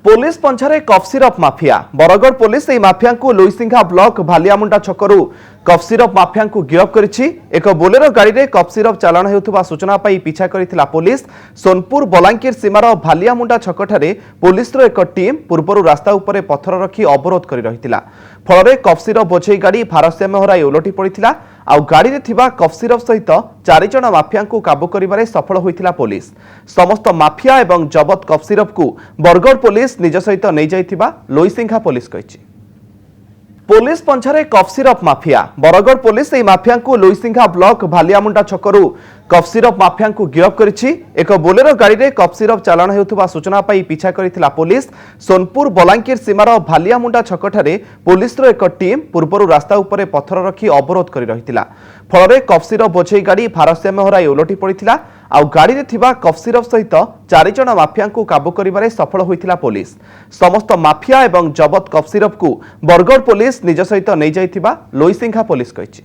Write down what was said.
Police पंछारे cough syrup mafia Bargarh police এই মাফিয়াଙ୍କୁ লুইসিংহা ব্লক ভালিয়ামুন্ডা ছকରୁ कफ सिरप माफियाଙ୍କୁ गिरफ କରିଛି। ଏକ ବୋଲେରୋ ଗାଡ଼ିରେ कफ सिरप ଚାଲାଣ ହେଉଥିବା ସୂଚନା ପାଇ ପିଛା କରିଥିଲା पुलिस। सोनपुर बलांगीर सीमार भालियामुंडा छकठारे पुलिसर एक टीम पूर्वरु रास्ता उपरे पत्थर रखी अवरोध कर रही फल कफ सिरप बोझे गाड़ी भारसाम्य हराई ओलटी पड़ा। आउ गाड़ी थिबा कफ सिरप सहित 4 जण माफियाଙ୍କୁ काबू करिबारे सफल होइथिला पुलिस। समस्त माफिया एवं जबत कफ सिरप को बरगढ़ पुलिस निज सहित नहीं जाइथिबा लुइसिंघा पुलिस कहिछि। पुलिस पंछारे cough syrup mafia Bargarh police এই মাফিয়াଙ୍କୁ লুইসিংহা ব্লক ভালিয়ামুন্ডা ছকରୁ कफ सिरप माफियाଙ୍କୁ गिरफ କରିଛି। ଏକ ବୋଲେରୋ ଗାଡ଼ିରେ कफ सिरप ଚାଲାଣ ହେଉଥିବା ସୂଚନା ପାଇ ପିଛା କରିଥିଲା पुलिस। सोनपुर बलांगीर सीमार भालियामुंडा छकठारे पुलिसर एक टीम पूर्वरु रास्ता उपरे पत्थर रखी अवरोध कर रही फल कफ सिरप बोझे गाड़ी भारसाम्य हराई ओलटी पड़ा। आउ गाड़ी रे थिबा कफ सिरप सहित 4 जण माफियाଙ୍କୁ काबू करिबारे सफल होइथिला पुलिस। समस्त माफिया एवं जबत कफ सिरप को बरगढ़ पुलिस निज सहित नहीं जाइथिबा लुइसिंघा पुलिस कहिछि।